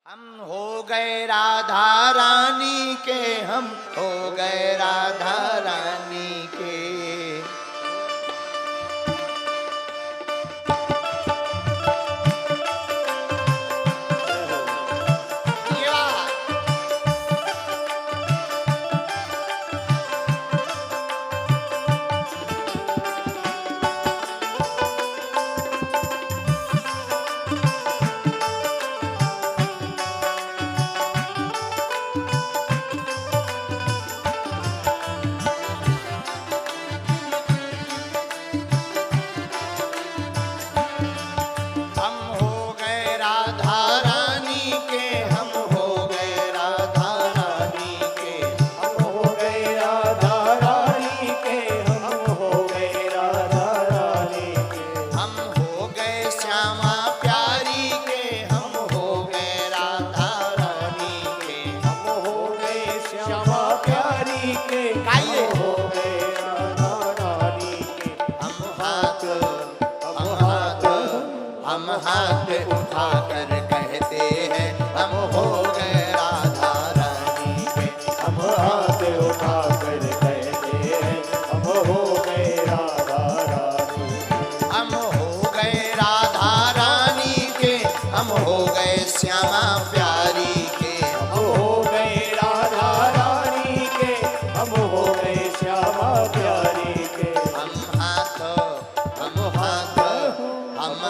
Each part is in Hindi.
हम हो गए राधा रानी के, हम हो गए राधा रानी के। हम हाथ उठाकर कहते हैं हम हो गए राधा रानी के। हम हाथ उठाकर कहते हैं हम हो गए राधा रानी के। हम हो गए राधा रानी के, हम हो गए श्यामा प्यारी के। हम हो गए राधा रानी के, हम हो गए श्यामा प्यारी के। हम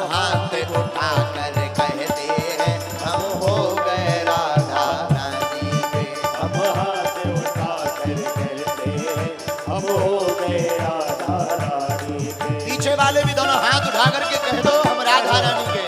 हाथ उठाकर कहते हैं हम हो गए राधा रानी के। हम हाथ उठाकर कहते हैं हम हो गए राधा रानी के। पीछे वाले भी दोनों हाथ उठा करके कह दो हम राधा रानी के।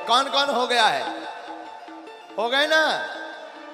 कौन कौन हो गया है? हो गए ना?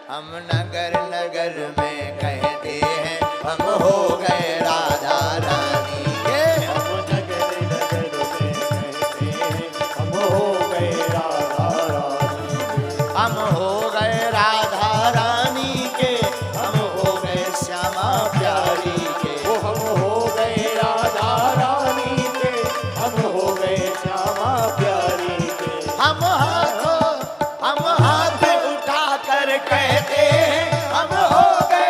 हम नगर नगर में कहते हैं हम हो गए राधा रानी के। हम नगर नगर में कहते हैं हम हो गए राधा रानी के। हम हो गए राधा रानी के, हम हो गए श्यामा प्यारी के। हम हो गए राधा रानी के, हम हो गए श्यामा प्यारी के। हम हाथ उठा कर कहते हैं हम हो गए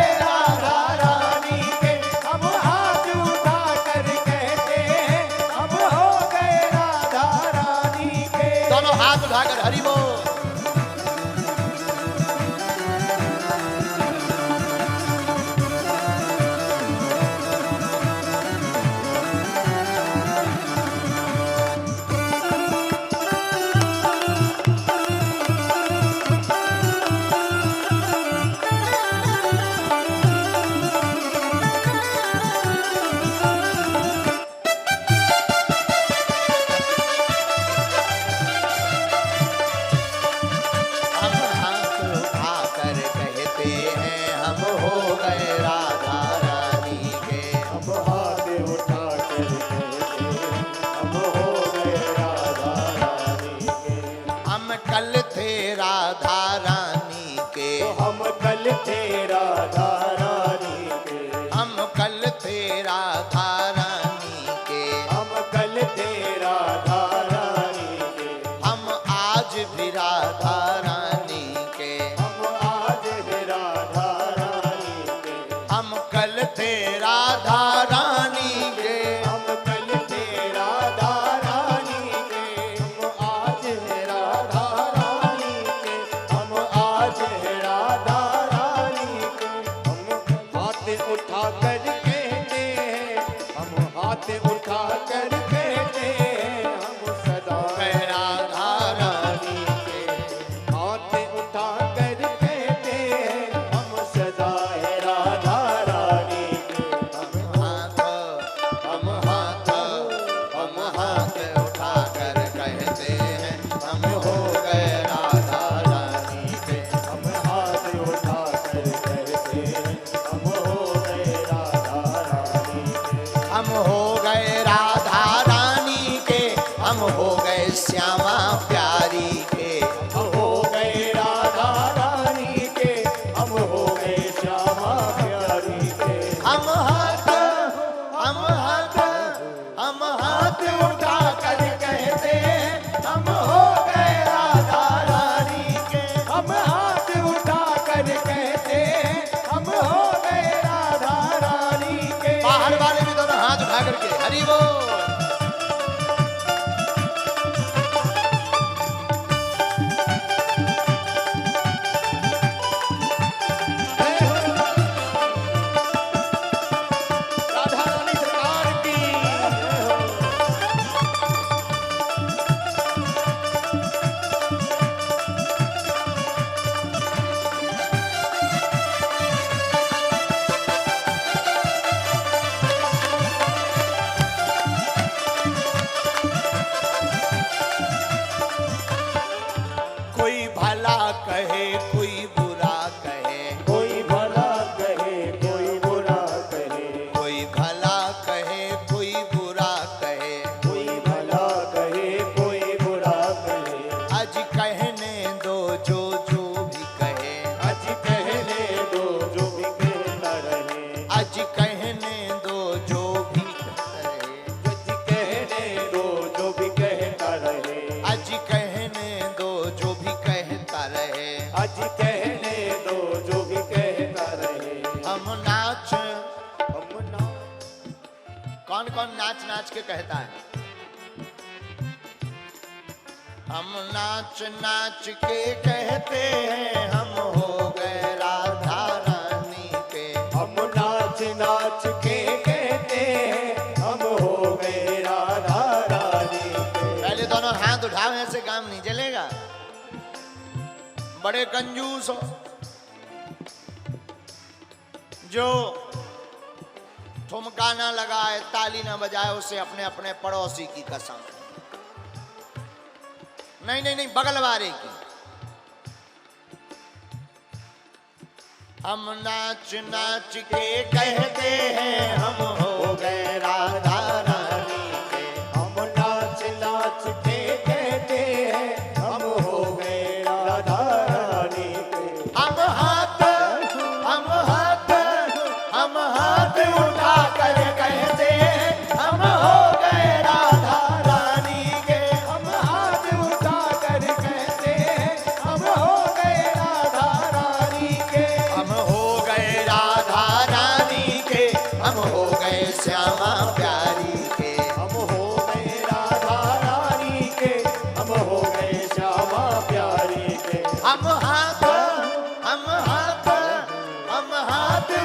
उठा कर कहते हैं, हम हाथ उठा कर कहते हैं, हम सदा है राधा रानी के। हाथ उठा कर कहते हैं, हम सदा है राधा रानी के। हाथ हम हाथ उठा कर कहते हैं, हम हो गए राधा रानी के। हम हाथ उठा कर कहते हैं, हम हो गए राधा रानी के। हम हो गए राधा रानी के, हम हो गए श्यामा प्यारी के। हम हो गए राधा रानी के, हम हो गए श्यामा प्यारी के। हम हाथ उठा कर कहते हैं, हम हो गए राधा रानी के। हम हाथ उठा कर कहते हैं, हम हो गए राधा रानी के। बाहर वाले भी दोनों हाथ उठा करके हरि बोल। राधा रानी सरकार की। कोई भला कहे कोई बुरा कहे, कोई भला कहे कोई बुरा कहे, कोई भला कहे कोई बुरा कहे। कोई भला कहे कोई बुरा कहे। आज कहने दो जो भी कहे, आज कहने दो जो भी कहता रहे, आज कहने दो जो भी कहे, आज कहने दो जो भी कहता रहे, आज कहने दो जो भी कहता रहे। आज कहने दो जो भी कहता रहे। हम नाच, हम ना कौन कौन नाच नाच के कहता है? हम नाच नाच के कहते हैं, हम हो गए राधा रानी के। हम नाच नाच के कहते हैं, हम हो गए राधा रानी के। पहले दोनों हाथ उठाओ, ऐसे काम नहीं चलेगा। बड़े कंजूस हो जो ठुमका ना लगाए, ताली ना बजाए, उसे अपने अपने पड़ोसी की कसम। नहीं नहीं नहीं, बगल वाले की। हम नाच नाच के कहते हैं, हम हो गए राधा रानी के। हम नाच नाच के कहते हैं, हम हो गए राधा रानी के। हम हाथ उठा कर कहते हैं, हम हो गए राधा रानी के। हम हाथ उठा कर कहते हैं, हम हो गए राधा रानी के। हम हो गए राधा रानी के, हम हो गए श्यामा प्यारी के। हम हो गए राधा रानी के, हम हो गए श्यामा प्यारी के। हम हाथ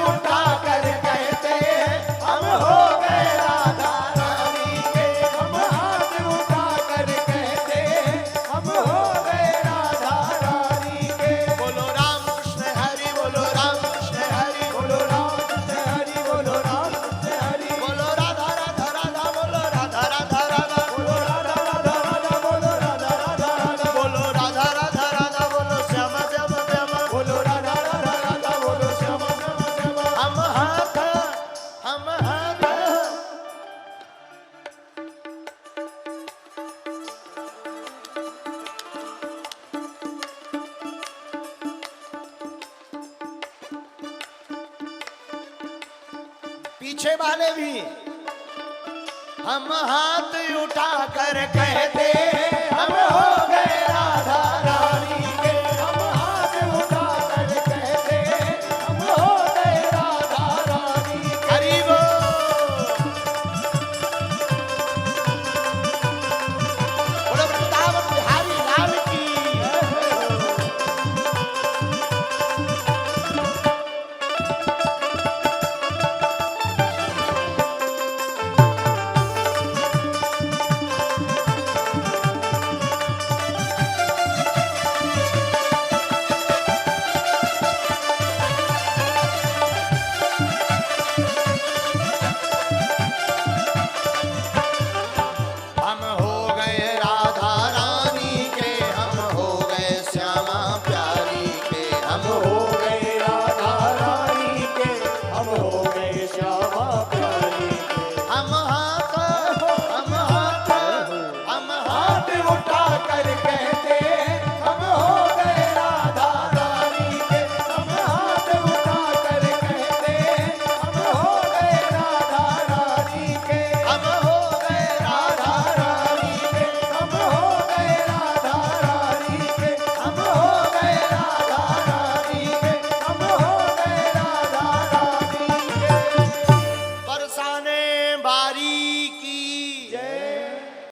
उठा कर कहते हैं, हम हो गए राधा रानी के। हम हाथ उठा कर कहते हैं, हम हो गए राधा रानी के। बोलो राम कृष्ण हरि, बोलो राम कृष्ण हरि, बोलो राम कृष्ण हरि, बोलो राम कृष्ण हरि, बोलो राधा राधा राधा, बोलो राधा राधा राधा, बोलो राधा राधा राधा, बोलो राधा राधा राधा, बोलो राधा राधा राधा, बोलो श्यामा श्यामा श्यामा। बोलो राधा राधा राधा, बोलो श्यामा श्यामा श्यामा। हम हाथ पीछे वाले भी हम हाथ उठा कर कहते हैं, हम हो